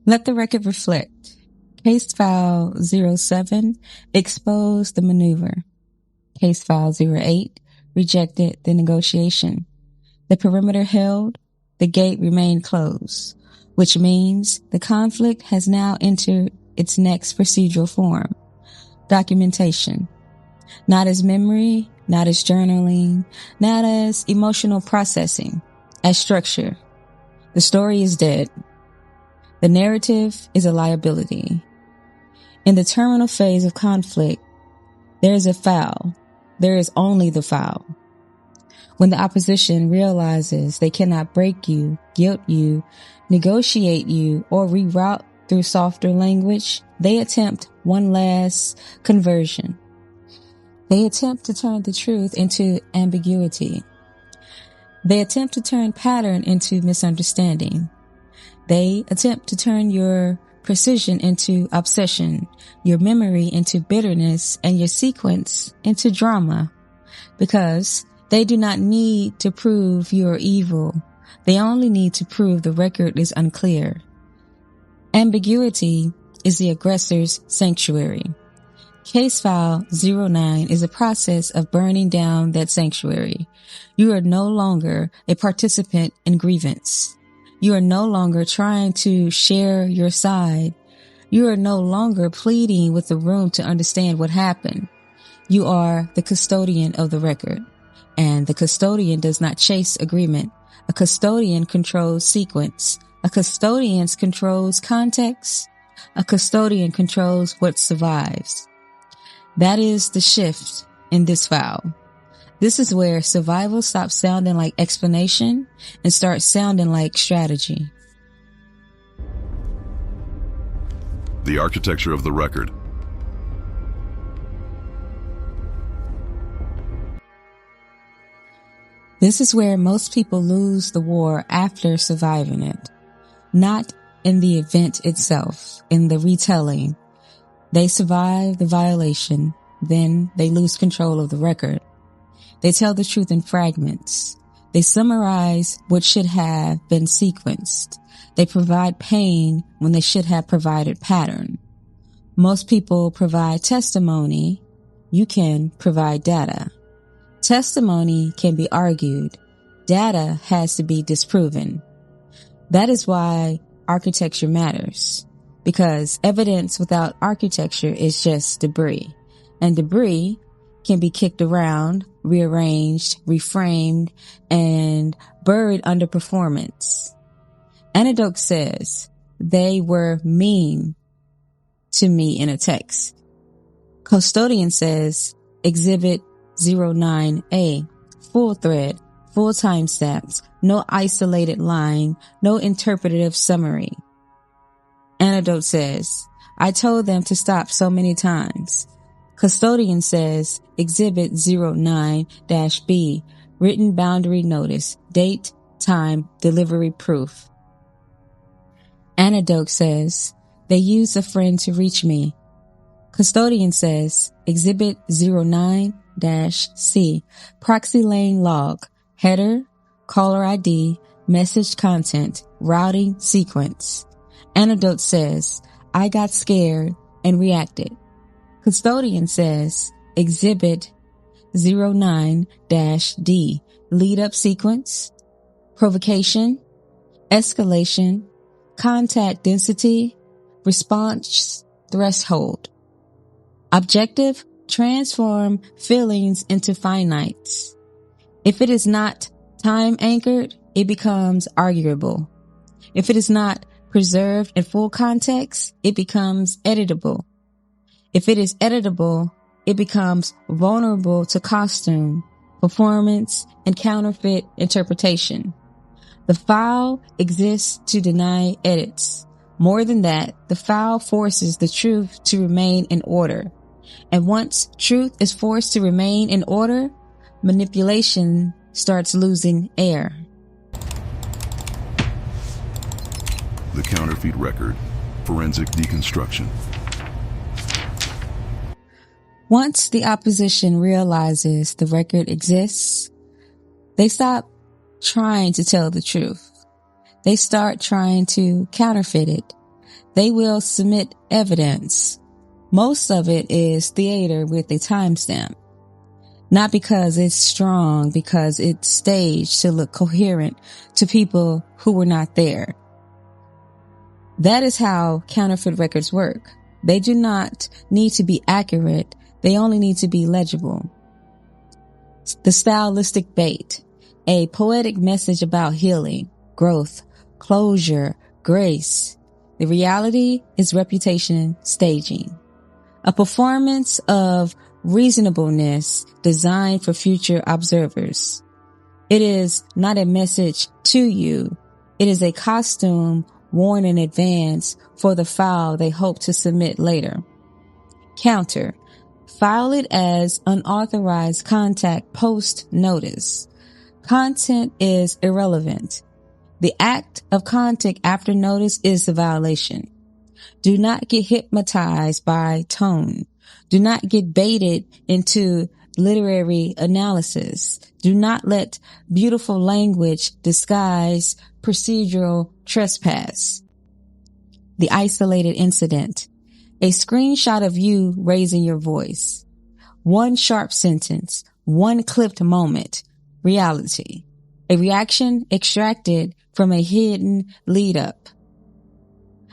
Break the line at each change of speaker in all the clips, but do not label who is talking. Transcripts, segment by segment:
Let the record reflect. Case file 07 exposed the maneuver. Case file 08 rejected the negotiation. The perimeter held, the gate remained closed, which means the conflict has now entered its next procedural form. Documentation. Not as memory, not as journaling, not as emotional processing, as structure. The story is dead. The narrative is a liability. In the terminal phase of conflict, there is a foul. There is only the foul. When the opposition realizes they cannot break you, guilt you, negotiate you, or reroute through softer language, they attempt one last conversion. They attempt to turn the truth into ambiguity. They attempt to turn pattern into misunderstanding. They attempt to turn your precision into obsession, your memory into bitterness, and your sequence into drama. Because they do not need to prove you are evil. They only need to prove the record is unclear. Ambiguity is the aggressor's sanctuary. Case file 09 is a process of burning down that sanctuary. You are no longer a participant in grievance. You are no longer trying to share your side. You are no longer pleading with the room to understand what happened. You are the custodian of the record. And the custodian does not chase agreement. A custodian controls sequence. A custodian controls context. A custodian controls what survives. That is the shift in this file. This is where survival stops sounding like explanation and starts sounding like strategy.
The architecture of the record.
This is where most people lose the war after surviving it. Not in the event itself, in the retelling. They survive the violation, then they lose control of the record. They tell the truth in fragments. They summarize what should have been sequenced. They provide pain when they should have provided pattern. Most people provide testimony. You can provide data. Testimony can be argued. Data has to be disproven. That is why architecture matters. Because evidence without architecture is just debris. And debris can be kicked around, rearranged, reframed, and buried under performance. Anecdote says, they were mean to me in a text. Custodian says, Exhibit 09A, full thread, full timestamps, no isolated line, no interpretative summary. Anecdote says, I told them to stop so many times. Custodian says, Exhibit 09-B, written boundary notice, date, time, delivery proof. Anecdote says, they used a friend to reach me. Custodian says, Exhibit 09-C, proxy lane log, header, caller ID, message content, routing sequence. Anecdote says, I got scared and reacted. Custodian says, Exhibit 09-D, lead up sequence, provocation, escalation, contact density, response threshold. Objective, transform feelings into finites. If it is not time anchored, it becomes arguable. If it is not preserved in full context, it becomes editable. If it is editable, it becomes vulnerable to costume, performance, and counterfeit interpretation. The file exists to deny edits. More than that, the file forces the truth to remain in order. And once truth is forced to remain in order, manipulation starts losing air.
The counterfeit record. Forensic deconstruction.
Once the opposition realizes the record exists, they stop trying to tell the truth. They start trying to counterfeit it. they will submit evidence. Most of it is theater with a timestamp. Not because it's strong, because it's staged to look coherent to people who were not there. That is how counterfeit records work. They do not need to be accurate. They only need to be legible. The stylistic bait, a poetic message about healing, growth, closure, grace. The reality is reputation staging. A performance of reasonableness designed for future observers. It is not a message to you. It is a costume worn in advance for the file they hope to submit later. Counter. File it as unauthorized contact post notice. Content is irrelevant. The act of contact after notice is the violation. Do not get hypnotized by tone. Do not get baited into literary analysis. Do not let beautiful language disguise procedural trespass. The isolated incident. A screenshot of you raising your voice. One sharp sentence. One clipped moment. Reality. A reaction extracted from a hidden lead up.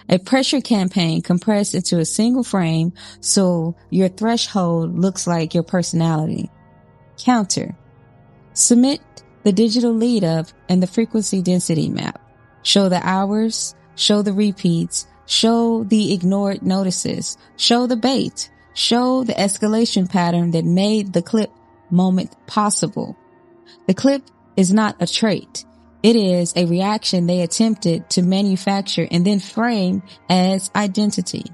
A pressure campaign compressed into a single frame so your threshold looks like your personality. Counter. Submit the digital lead up and the frequency density map. Show the hours, show the repeats, show the ignored notices, show the bait, show the escalation pattern that made the clip moment possible. The clip is not a trait. It is a reaction they attempted to manufacture and then frame as identity.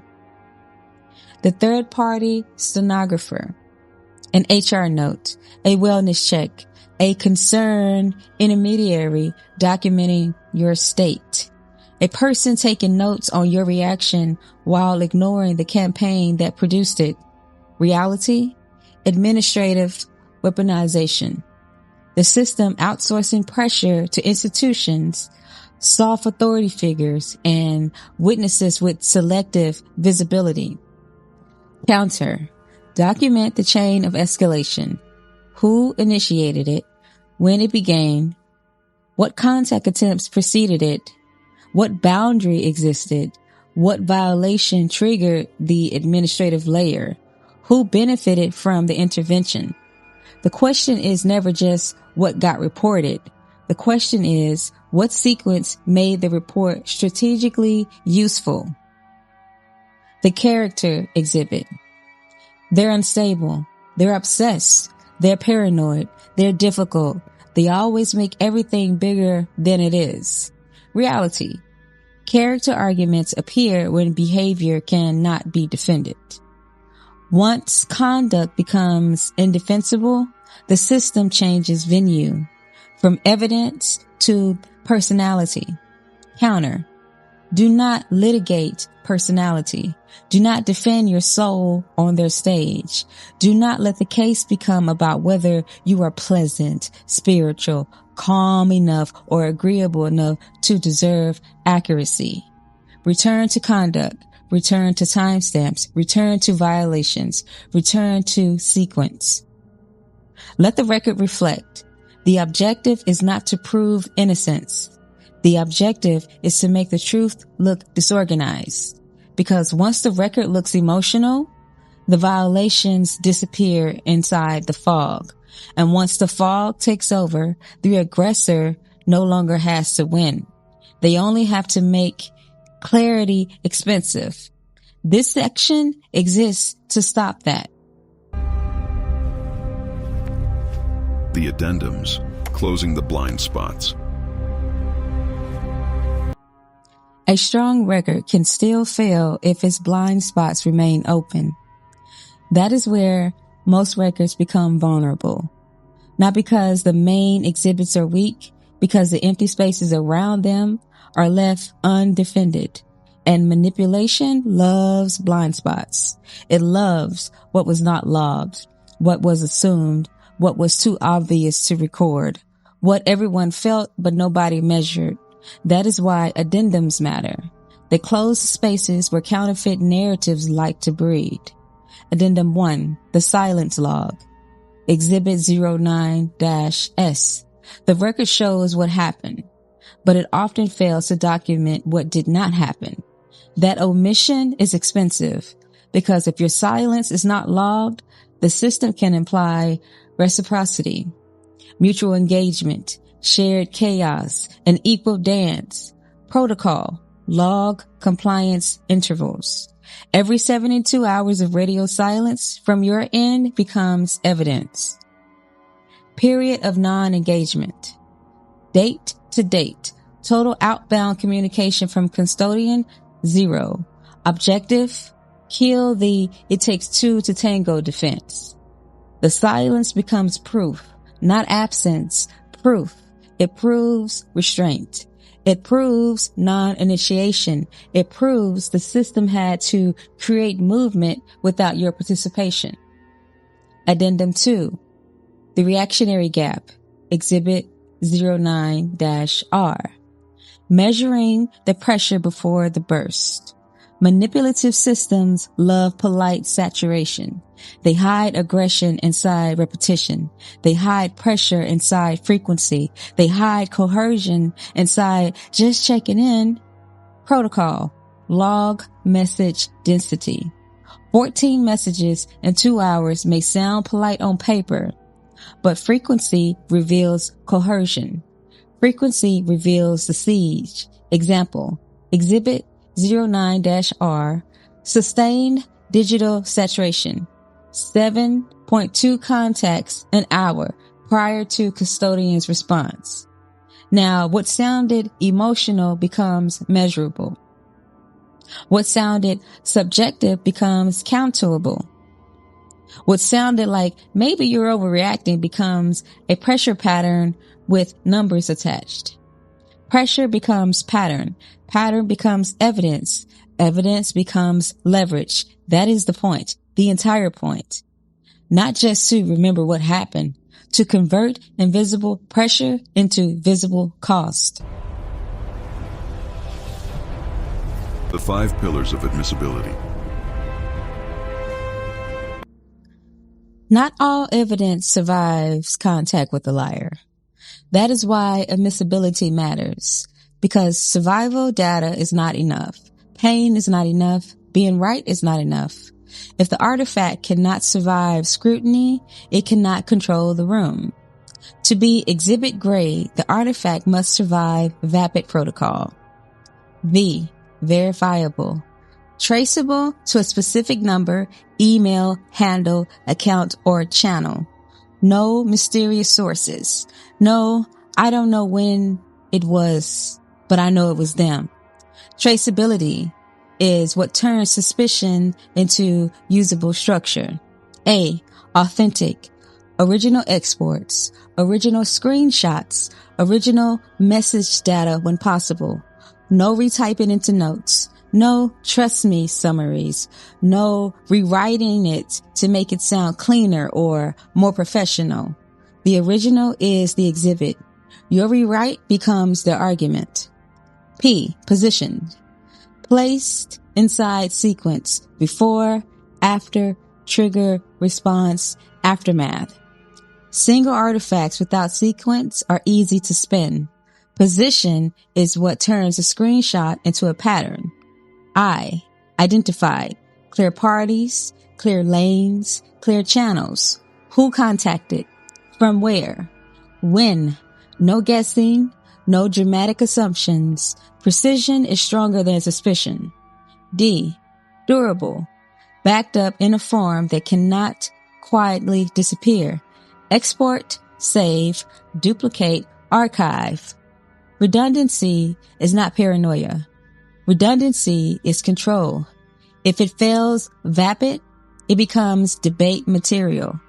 The third-party stenographer, an HR note, a wellness check, a concerned intermediary documenting your state, a person taking notes on your reaction while ignoring the campaign that produced it. Reality, administrative weaponization. The system outsourcing pressure to institutions, soft authority figures, and witnesses with selective visibility. Counter. Document the chain of escalation. Who initiated it? When it began? What contact attempts preceded it? What boundary existed? What violation triggered the administrative layer? Who benefited from the intervention? The question is never just what got reported. The question is what sequence made the report strategically useful. The character exhibit. They're unstable. They're obsessed. They're paranoid. They're difficult. They always make everything bigger than it is. Reality. Character arguments appear when behavior cannot be defended. Once conduct becomes indefensible, the system changes venue from evidence to personality. Counter. Do not litigate personality. Do not defend your soul on their stage. Do not let the case become about whether you are pleasant, spiritual, calm enough, or agreeable enough to deserve accuracy. Return to conduct. Return to timestamps. Return to violations. Return to sequence. Let the record reflect. The objective is not to prove innocence. The objective is to make the truth look disorganized. Because once the record looks emotional, the violations disappear inside the fog. And once the fog takes over, the aggressor no longer has to win. They only have to make clarity expensive. This section exists to stop that.
The addendums, closing the blind spots.
A strong record can still fail if its blind spots remain open. That is where most records become vulnerable. Not because the main exhibits are weak, because the empty spaces around them are left undefended. And manipulation loves blind spots. It loves what was not logged, what was assumed, what was too obvious to record, what everyone felt but nobody measured. That is why addendums matter. They close the spaces where counterfeit narratives like to breed. Addendum 1, the silence log. Exhibit 09-S. The record shows what happened, but it often fails to document what did not happen. That omission is expensive because if your silence is not logged, the system can imply reciprocity, mutual engagement, shared chaos, an equal dance, protocol, log, compliance, intervals. Every 72 hours of radio silence from your end becomes evidence. Period of non-engagement. Date to date. Total outbound communication from custodian, 0. Objective, kill the "it takes two to tango" defense. The silence becomes proof, not absence, proof. It proves restraint. It proves non-initiation. It proves the system had to create movement without your participation. Addendum 2, the reactionary gap. Exhibit 09-R. Measuring the pressure before the burst. Manipulative systems love polite saturation. They hide aggression inside repetition. They hide pressure inside frequency. They hide coercion inside just checking in. Protocol, log, message, density. 14 messages in 2 hours may sound polite on paper, but frequency reveals coercion. Frequency reveals the siege. Example, Exhibit 09-R, sustained digital saturation, 7.2 contacts an hour prior to custodian's response. Now, what sounded emotional becomes measurable. What sounded subjective becomes countable. What sounded like maybe you're overreacting becomes a pressure pattern with numbers attached. Pressure becomes pattern. Pattern becomes evidence. Evidence becomes leverage. That is the point, the entire point. Not just to remember what happened, to convert invisible pressure into visible cost.
The 5 pillars of admissibility.
Not all evidence survives contact with the liar. That is why admissibility matters, because survival data is not enough. Pain is not enough. Being right is not enough. If the artifact cannot survive scrutiny, it cannot control the room. To be exhibit grade, the artifact must survive VAPID protocol. V, verifiable. Traceable to a specific number, email, handle, account, or channel. No mysterious sources. No, I don't know when it was, but I know it was them. Traceability is what turns suspicion into usable structure. A, authentic. Original exports. Original screenshots. Original message data when possible. No retyping into notes. No trust me summaries. No rewriting it to make it sound cleaner or more professional. The original is the exhibit. Your rewrite becomes the argument. P, positioned. Placed inside sequence. Before, after, trigger, response, aftermath. Single artifacts without sequence are easy to spin. Position is what turns a screenshot into a pattern. I, identified. Clear parties, clear lanes, clear channels. Who contacted? From where? When? No guessing, no dramatic assumptions. Precision is stronger than suspicion. D, durable. Backed up in a form that cannot quietly disappear. Export, save, duplicate, archive. Redundancy is not paranoia. Redundancy is control. If it fails VAPID, it becomes debate material.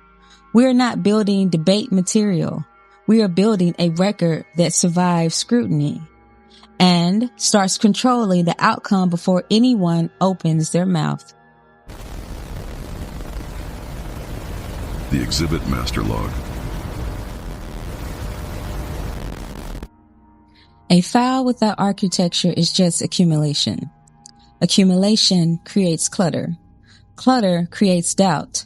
We are not building debate material. We are building a record that survives scrutiny and starts controlling the outcome before anyone opens their mouth.
The exhibit master log.
A file without architecture is just accumulation. Accumulation creates clutter. Clutter creates doubt.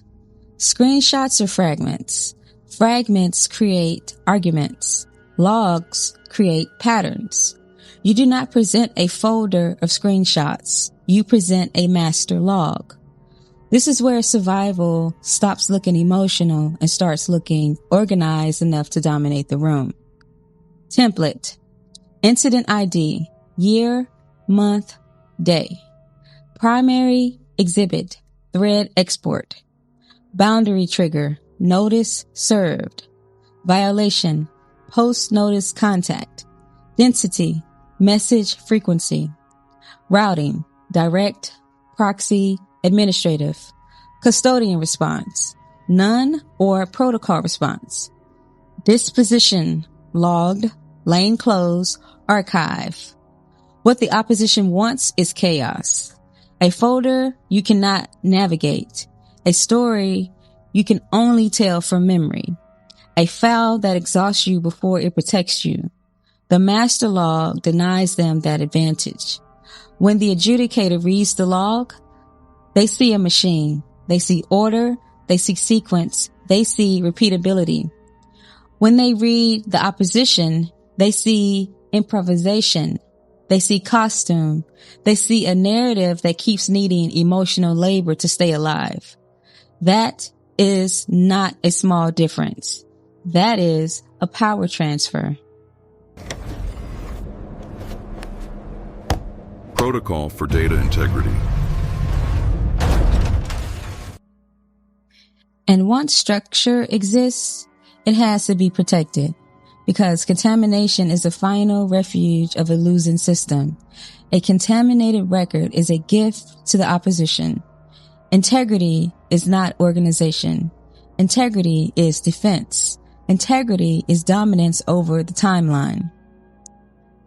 Screenshots are fragments. Fragments create arguments. Logs create patterns. You do not present a folder of screenshots. You present a master log. This is where survival stops looking emotional and starts looking organized enough to dominate the room. Template. Incident ID. Year, month, day. Primary exhibit. Thread export. Boundary trigger. Notice served. Violation. Post notice contact. Density. Message frequency. Routing. Direct. Proxy. Administrative. Custodian response. None or protocol response. Disposition. Logged. Lane close. Archive. What the opposition wants is chaos. A folder you cannot navigate. A story you can only tell from memory. A file that exhausts you before it protects you. The master log denies them that advantage. When the adjudicator reads the log, they see a machine. They see order. They see sequence. They see repeatability. When they read the opposition, they see improvisation. They see costume. They see a narrative that keeps needing emotional labor to stay alive. That is not a small difference. That is a power transfer.
Protocol for data integrity.
And once structure exists, it has to be protected, because contamination is the final refuge of a losing system. A contaminated record is a gift to the opposition. Integrity is not organization. Integrity is defense. Integrity is dominance over the timeline.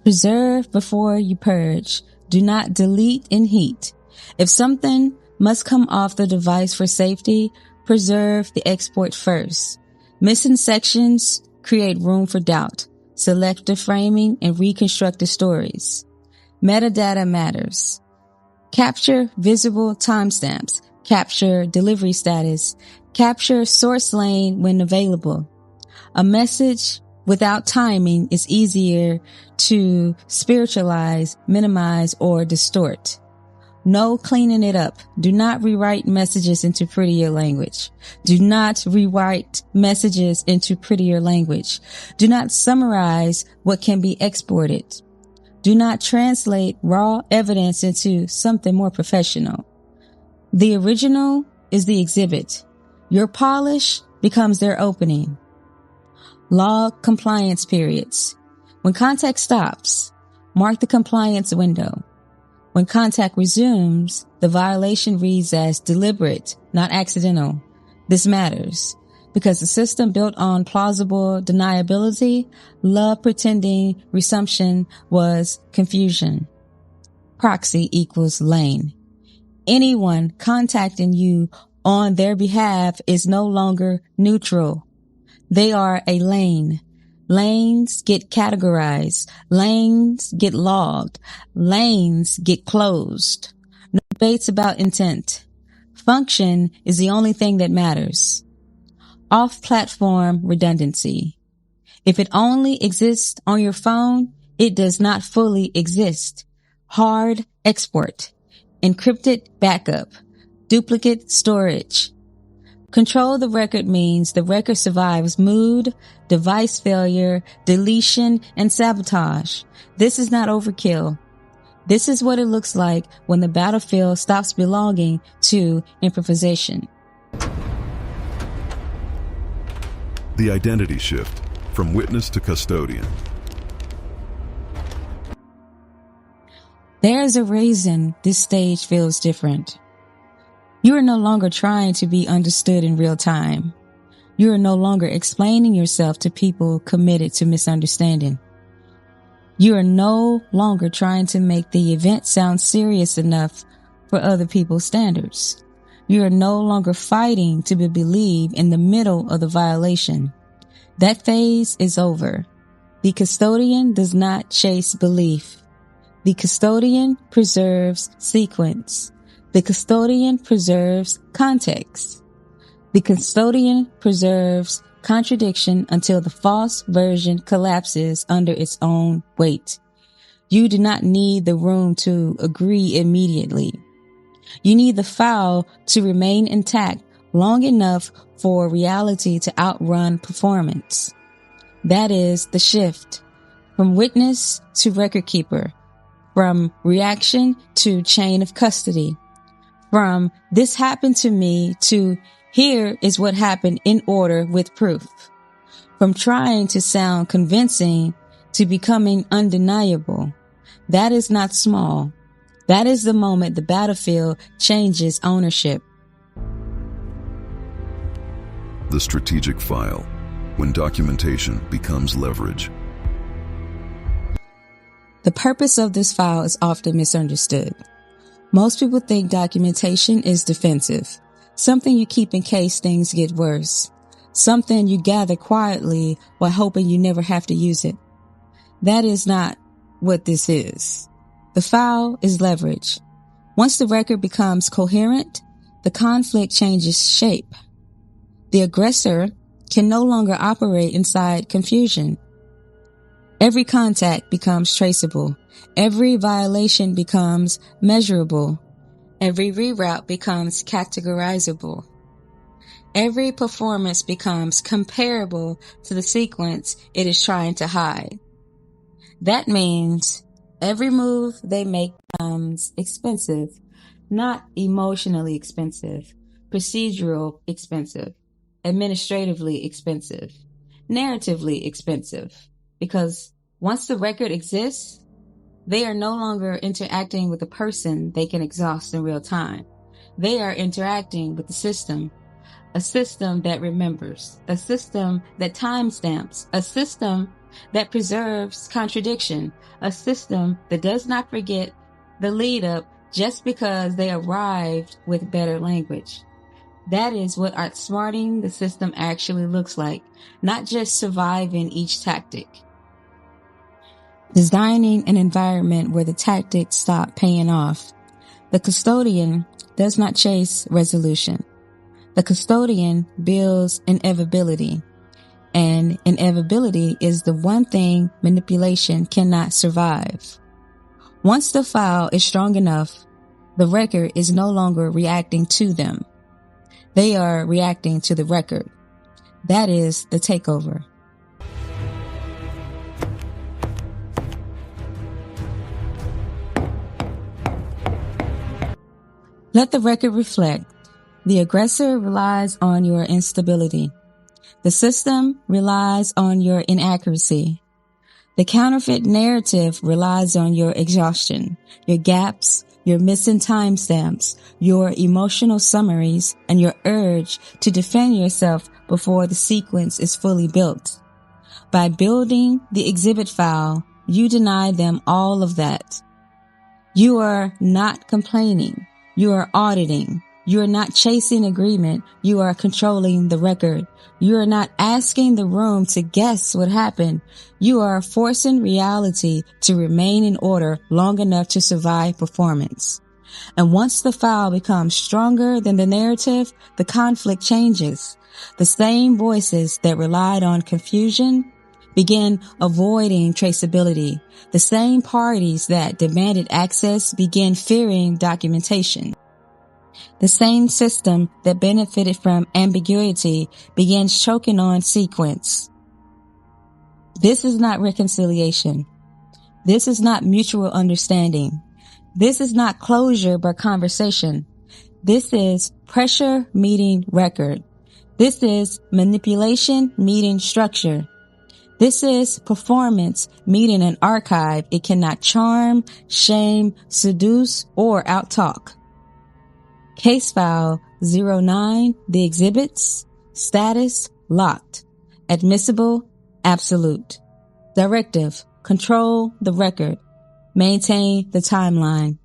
Preserve before you purge. Do not delete in heat. If something must come off the device for safety, preserve the export first. Missing sections create room for doubt. Selective framing and reconstructed stories. Metadata matters. Capture visible timestamps. Capture delivery status. Capture source lane when available. A message without timing is easier to spiritualize, minimize, or distort. No cleaning it up. Do not rewrite messages into prettier language. Do not rewrite messages into prettier language. Do not summarize what can be exported. Do not translate raw evidence into something more professional. The original is the exhibit. Your polish becomes their opening. Log compliance periods. When contact stops, mark the compliance window. When contact resumes, the violation reads as deliberate, not accidental. This matters because the system built on plausible deniability, love pretending resumption was confusion. Proxy equals lane. Anyone contacting you on their behalf is no longer neutral. They are a lane. Lanes get categorized. Lanes get logged. Lanes get closed. No debates about intent. Function is the only thing that matters. Off-platform redundancy. If it only exists on your phone, it does not fully exist. Hard export. Encrypted backup. Duplicate storage. Control the record means the record survives mood, device failure, deletion, and sabotage. This is not overkill. This is what it looks like when the battlefield stops belonging to improvisation.
The identity shift from witness to custodian.
There's a reason this stage feels different. You are no longer trying to be understood in real time. You are no longer explaining yourself to people committed to misunderstanding. You are no longer trying to make the event sound serious enough for other people's standards. You are no longer fighting to be believed in the middle of the violation. That phase is over. The custodian does not chase belief. The custodian preserves sequence. The custodian preserves context. The custodian preserves contradiction until the false version collapses under its own weight. You do not need the room to agree immediately. You need the file to remain intact long enough for reality to outrun performance. That is the shift from witness to record keeper, from reaction to chain of custody, from this happened to me to here is what happened in order with proof, from trying to sound convincing to becoming undeniable. That is not small. That is the moment the battlefield changes ownership.
The strategic file, when documentation becomes leverage.
The purpose of this file is often misunderstood. Most people think documentation is defensive, something you keep in case things get worse, something you gather quietly while hoping you never have to use it. That is not what this is. The file is leverage. Once the record becomes coherent, the conflict changes shape. The aggressor can no longer operate inside confusion. Every contact becomes traceable. Every violation becomes measurable. Every reroute becomes categorizable. Every performance becomes comparable to the sequence it is trying to hide. That means every move they make becomes expensive, not emotionally expensive, procedural expensive, administratively expensive, narratively expensive. Because once the record exists, they are no longer interacting with a person they can exhaust in real time. They are interacting with the system, a system that remembers, a system that timestamps, a system that preserves contradiction, a system that does not forget the lead up just because they arrived with better language. That is what outsmarting the system actually looks like, not just surviving each tactic. Designing an environment where the tactics stop paying off. The custodian does not chase resolution. The custodian builds inevitability. And inevitability is the one thing manipulation cannot survive. Once the file is strong enough, the record is no longer reacting to them. They are reacting to the record. That is the takeover. Let the record reflect. The aggressor relies on your instability. The system relies on your inaccuracy. The counterfeit narrative relies on your exhaustion, your gaps, your missing timestamps, your emotional summaries, and your urge to defend yourself before the sequence is fully built. By building the exhibit file, you deny them all of that. You are not complaining. You are auditing. You are not chasing agreement. You are controlling the record. You are not asking the room to guess what happened. You are forcing reality to remain in order long enough to survive performance. And once the file becomes stronger than the narrative, the conflict changes. The same voices that relied on confusion begin avoiding traceability. The same parties that demanded access begin fearing documentation. The same system that benefited from ambiguity begins choking on sequence. This is not reconciliation. This is not mutual understanding. This is not closure but conversation. This is pressure meeting record. This is manipulation meeting structure. This is performance meeting an archive it cannot charm, shame, seduce, or outtalk. Case file 09, the exhibits, status, locked. Admissible, absolute. Directive, control the record. Maintain the timeline.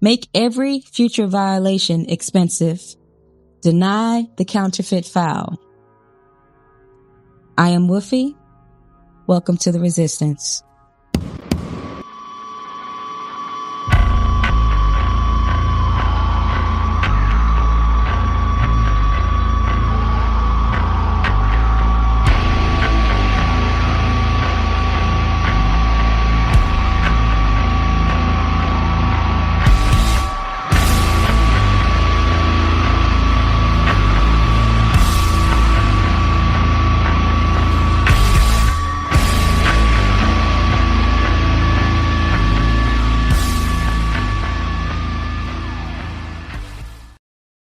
Make every future violation expensive. Deny the counterfeit file. I am Woofy. Welcome to the Resistance.